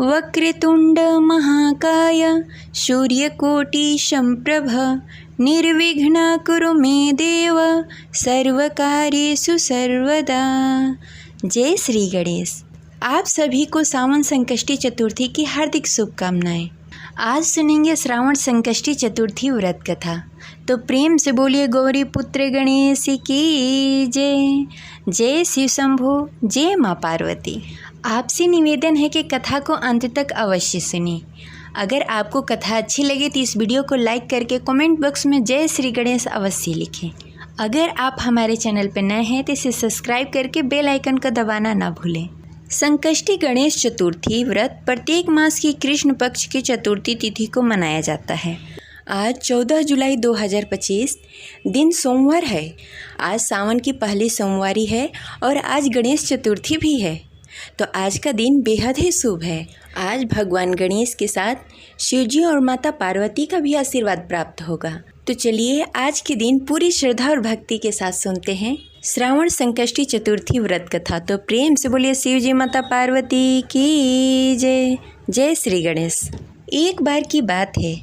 वक्रतुंड महाकाय सूर्यकोटि संप्रभ निर्विघ्न कुरु मे देव सर्वकार्येषु सर्वदा। जय श्री गणेश। आप सभी को सावन संकष्टी चतुर्थी की हार्दिक शुभकामनाएं। आज सुनेंगे श्रावण संकष्टी चतुर्थी व्रत कथा। तो प्रेम से बोलिए गौरी पुत्र गणेश की जय। जय शिव शंभो, जय माँ पार्वती। आपसे निवेदन है कि कथा को अंत तक अवश्य सुनिए। अगर आपको कथा अच्छी लगे तो इस वीडियो को लाइक करके कमेंट बॉक्स में जय श्री गणेश अवश्य लिखें। अगर आप हमारे चैनल पर नए हैं तो इसे सब्सक्राइब करके बेल आइकन को दबाना ना भूलें। संकष्टी गणेश चतुर्थी व्रत प्रत्येक मास की कृष्ण पक्ष की चतुर्थी तिथि को मनाया जाता है। आज 14 जुलाई 2025 दिन सोमवार है। आज सावन की पहली सोमवारी है और आज गणेश चतुर्थी भी है। तो आज का दिन बेहद ही शुभ है। आज भगवान गणेश के साथ शिवजी और माता पार्वती का भी आशीर्वाद प्राप्त होगा। तो चलिए आज के दिन पूरी श्रद्धा और भक्ति के साथ सुनते हैं श्रावण संकष्टी चतुर्थी व्रत कथा। तो प्रेम से बोलिए शिवजी माता पार्वती की जय। जय श्री गणेश। एक बार की बात है,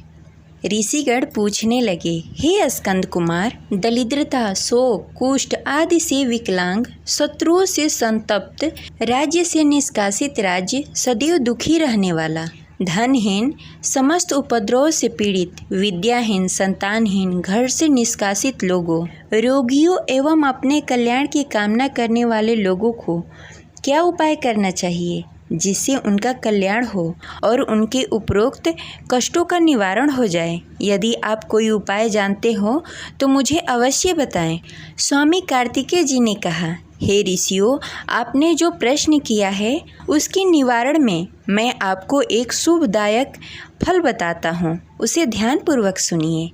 ऋषिगण पूछने लगे, हे स्कंद कुमार, दरिद्रता, शोक, कुष्ठ आदि से विकलांग, शत्रुओं से संतप्त, राज्य से निष्कासित राज्य, सदैव दुखी रहने वाला, धनहीन, समस्त उपद्रव से पीड़ित, विद्याहीन, संतानहीन, घर से निष्कासित लोगों, रोगियों एवं अपने कल्याण की कामना करने वाले लोगों को क्या उपाय करना चाहिए जिससे उनका कल्याण हो और उनके उपरोक्त कष्टों का निवारण हो जाए? यदि आप कोई उपाय जानते हो तो मुझे अवश्य बताएं। स्वामी कार्तिकेय जी ने कहा, हे ऋषियों, आपने जो प्रश्न किया है उसके निवारण में मैं आपको एक शुभदायक फल बताता हूँ, उसे ध्यानपूर्वक सुनिए।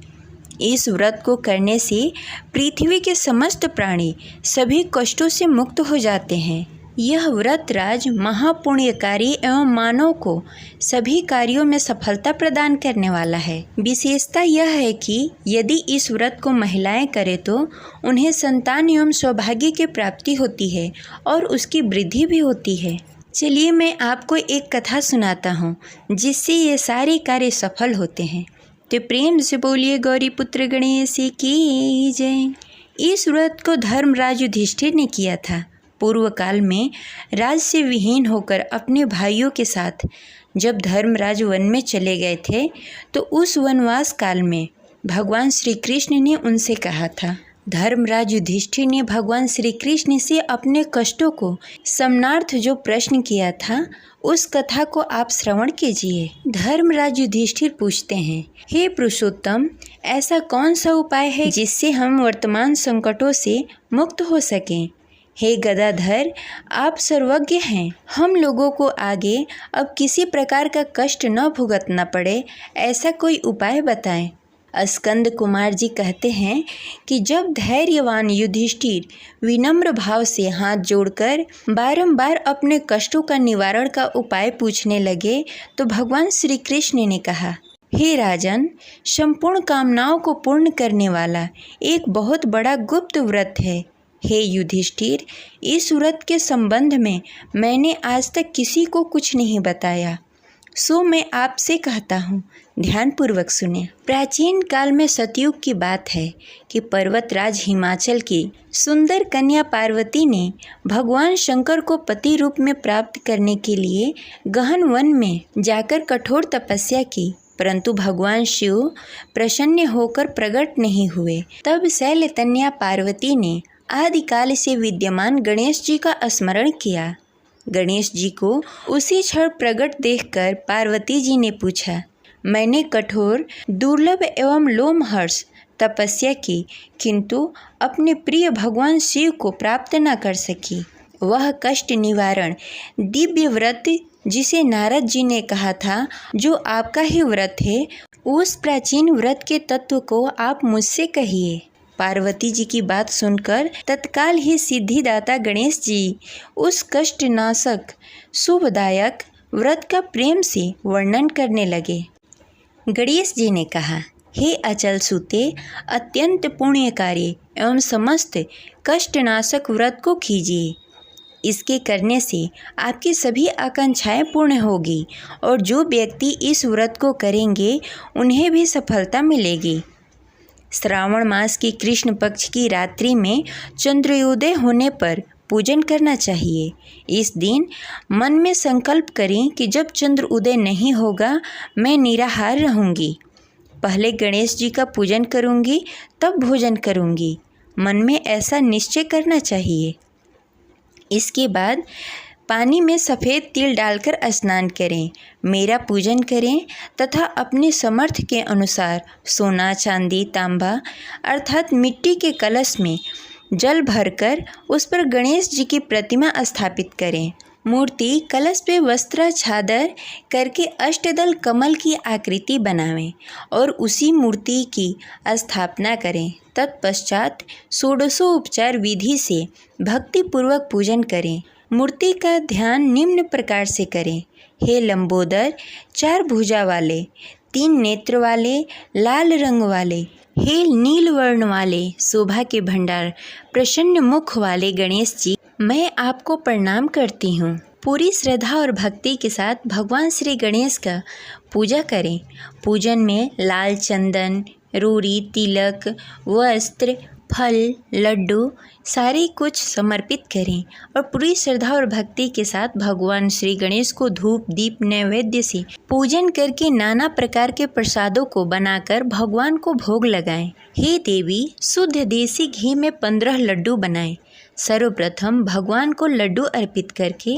इस व्रत को करने से पृथ्वी के समस्त प्राणी सभी कष्टों से मुक्त हो जाते हैं। यह व्रत राज महापुण्यकारी एवं मानव को सभी कार्यों में सफलता प्रदान करने वाला है। विशेषता यह है कि यदि इस व्रत को महिलाएं करें तो उन्हें संतान एवं सौभाग्य की प्राप्ति होती है और उसकी वृद्धि भी होती है। चलिए मैं आपको एक कथा सुनाता हूँ जिससे ये सारे कार्य सफल होते हैं। तो प्रेम से बोलिए गौरी पुत्र गणेश की जय। इस व्रत को धर्मराज युधिष्ठिर ने किया था। पूर्व काल में राज से विहीन होकर अपने भाइयों के साथ जब धर्मराज वन में चले गए थे तो उस वनवास काल में भगवान श्री कृष्ण ने उनसे कहा था। धर्मराज युधिष्ठिर ने भगवान श्री कृष्ण से अपने कष्टों को समनार्थ जो प्रश्न किया था उस कथा को आप श्रवण कीजिए। धर्मराज युधिष्ठिर पूछते हैं, हे पुरुषोत्तम, ऐसा कौन सा उपाय है जिससे हम वर्तमान संकटों से मुक्त हो सकें? हे गदाधर, आप सर्वज्ञ हैं। हम लोगों को आगे अब किसी प्रकार का कष्ट न भुगतना पड़े, ऐसा कोई उपाय बताएं। स्कंद कुमार जी कहते हैं कि जब धैर्यवान युधिष्ठिर विनम्र भाव से हाथ जोड़कर बारंबार अपने कष्टों का निवारण का उपाय पूछने लगे तो भगवान श्री कृष्ण ने कहा, हे राजन, संपूर्ण कामनाओं को पूर्ण करने वाला एक बहुत बड़ा गुप्त व्रत है। हे युधिष्ठिर, इस व्रत के संबंध में मैंने आज तक किसी को कुछ नहीं बताया, सो मैं आपसे कहता हूँ, ध्यानपूर्वक सुने। प्राचीन काल में सतयुग की बात है कि पर्वतराज हिमाचल की सुंदर कन्या पार्वती ने भगवान शंकर को पति रूप में प्राप्त करने के लिए गहन वन में जाकर कठोर तपस्या की, परंतु भगवान शिव प्रसन्न होकर प्रकट नहीं हुए। तब शैलतन्या पार्वती ने आदिकाल से विद्यमान गणेश जी का स्मरण किया। गणेश जी को उसी क्षण प्रकट देखकर पार्वती जी ने पूछा, मैंने कठोर, दुर्लभ एवं लोमहर्ष तपस्या की, किंतु अपने प्रिय भगवान शिव को प्राप्त न कर सकी। वह कष्ट निवारण दिव्य व्रत जिसे नारद जी ने कहा था, जो आपका ही व्रत है, उस प्राचीन व्रत के तत्व को आप मुझसे कहिए। पार्वती जी की बात सुनकर तत्काल ही सिद्धिदाता गणेश जी उस कष्टनाशक शुभदायक व्रत का प्रेम से वर्णन करने लगे। गणेश जी ने कहा, हे अचल सूते, अत्यंत पुण्यकारी एवं समस्त कष्टनाशक व्रत को कीजिए। इसके करने से आपकी सभी आकांक्षाएं पूर्ण होगी और जो व्यक्ति इस व्रत को करेंगे उन्हें भी सफलता मिलेगी। श्रावण मास की कृष्ण पक्ष की रात्रि में चंद्रोदय होने पर पूजन करना चाहिए। इस दिन मन में संकल्प करें कि जब चंद्र उदय नहीं होगा मैं निराहार रहूँगी। पहले गणेश जी का पूजन करूँगी तब भोजन करूँगी। मन में ऐसा निश्चय करना चाहिए। इसके बाद पानी में सफ़ेद तिल डालकर स्नान करें, मेरा पूजन करें तथा अपने समर्थ के अनुसार सोना, चांदी, तांबा अर्थात मिट्टी के कलश में जल भरकर उस पर गणेश जी की प्रतिमा स्थापित करें। मूर्ति कलश पे वस्त्र छादर करके अष्टदल कमल की आकृति बनावें और उसी मूर्ति की स्थापना करें। तत्पश्चात षोडशोपचार विधि से भक्तिपूर्वक पूजन करें। मूर्ति का ध्यान निम्न प्रकार से करें। हे लंबोदर, 4 भुजा वाले, 3 नेत्र वाले, लाल रंग वाले, हे नील वर्ण वाले, शोभा के भंडार, प्रसन्न मुख वाले गणेश जी, मैं आपको प्रणाम करती हूँ। पूरी श्रद्धा और भक्ति के साथ भगवान श्री गणेश का पूजा करें। पूजन में लाल चंदन, रोरी, तिलक, वस्त्र, फल, लड्डू सारे कुछ समर्पित करें और पूरी श्रद्धा और भक्ति के साथ भगवान श्री गणेश को धूप, दीप, नैवेद्य से पूजन करके नाना प्रकार के प्रसादों को बनाकर भगवान को भोग लगाएं। हे देवी, शुद्ध देसी घी में 15 लड्डू बनाएं। सर्वप्रथम भगवान को लड्डू अर्पित करके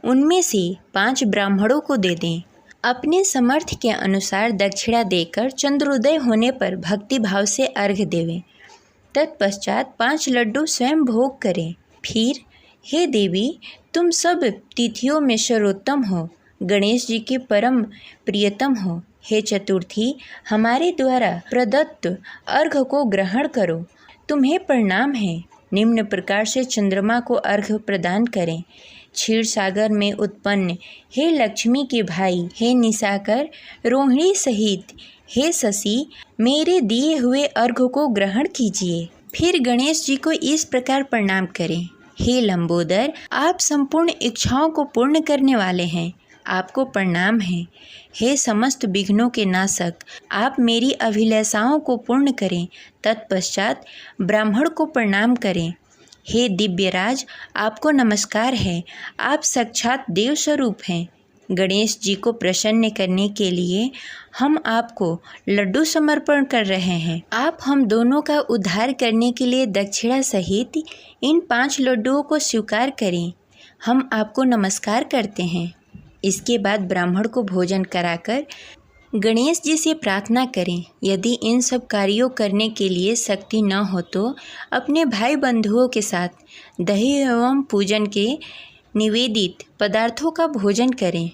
उनमें से 5 ब्राह्मणों को दे दें। अपने समर्थ के अनुसार दक्षिणा देकर चंद्रोदय होने पर भक्ति भाव से अर्घ्य देवें। तत्पश्चात 5 लड्डू स्वयं भोग करें। फिर, हे देवी, तुम सब तिथियों में सर्वोत्तम हो, गणेश जी के परम प्रियतम हो। हे चतुर्थी, हमारे द्वारा प्रदत्त अर्घ्य को ग्रहण करो, तुम्हें प्रणाम है। निम्न प्रकार से चंद्रमा को अर्घ्य प्रदान करें। क्षीर सागर में उत्पन्न हे लक्ष्मी के भाई, हे निशाकर, रोहिणी सहित हे शशि, मेरे दिए हुए अर्घ्य को ग्रहण कीजिए। फिर गणेश जी को इस प्रकार प्रणाम करें। हे लंबोदर, आप संपूर्ण इच्छाओं को पूर्ण करने वाले हैं, आपको प्रणाम है। हे समस्त विघ्नों के नाशक, आप मेरी अभिलाषाओं को पूर्ण करें। तत्पश्चात ब्राह्मण को प्रणाम करें। हे दिव्यराज, आपको नमस्कार है, आप साक्षात देव स्वरूप हैं। गणेश जी को प्रसन्न करने के लिए हम आपको लड्डू समर्पण कर रहे हैं। आप हम दोनों का उद्धार करने के लिए दक्षिणा सहित इन 5 लड्डुओं को स्वीकार करें। हम आपको नमस्कार करते हैं। इसके बाद ब्राह्मण को भोजन कराकर गणेश जी से प्रार्थना करें। यदि इन सब कार्यों करने के लिए शक्ति न हो तो अपने भाई बंधुओं के साथ दही एवं पूजन के निवेदित पदार्थों का भोजन करें।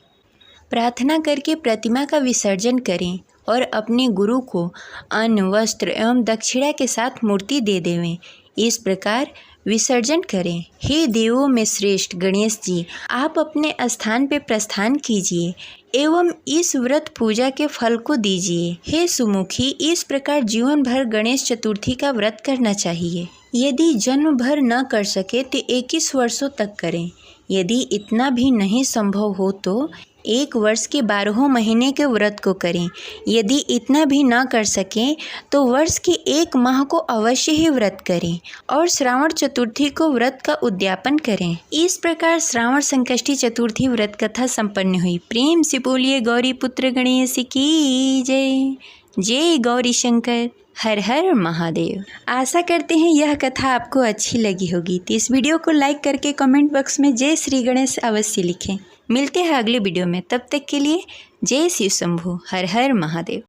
प्रार्थना करके प्रतिमा का विसर्जन करें और अपने गुरु को अन्न, वस्त्र एवं दक्षिणा के साथ मूर्ति दे देवें। इस प्रकार विसर्जन करें। हे देवों में श्रेष्ठ गणेश जी, आप अपने स्थान पे प्रस्थान कीजिए एवं इस व्रत पूजा के फल को दीजिए। हे सुमुखी, इस प्रकार जीवन भर गणेश चतुर्थी का व्रत करना चाहिए। यदि जन्म भर न कर सके तो 21 वर्षों तक करें। यदि इतना भी नहीं संभव हो तो 1 वर्ष के 12 महीने के व्रत को करें। यदि इतना भी ना कर सकें तो वर्ष के 1 माह को अवश्य ही व्रत करें और श्रावण चतुर्थी को व्रत का उद्यापन करें। इस प्रकार श्रावण संकष्टी चतुर्थी व्रत कथा संपन्न हुई। प्रेम से बोलिए गौरी पुत्र गणेश की जय। जय गौरी शंकर, हर हर महादेव। आशा करते हैं यह कथा आपको अच्छी लगी होगी, तो इस वीडियो को लाइक करके कमेंट बॉक्स में जय श्री गणेश अवश्य लिखें। मिलते हैं अगले वीडियो में, तब तक के लिए जय शिव शंभू, हर हर महादेव।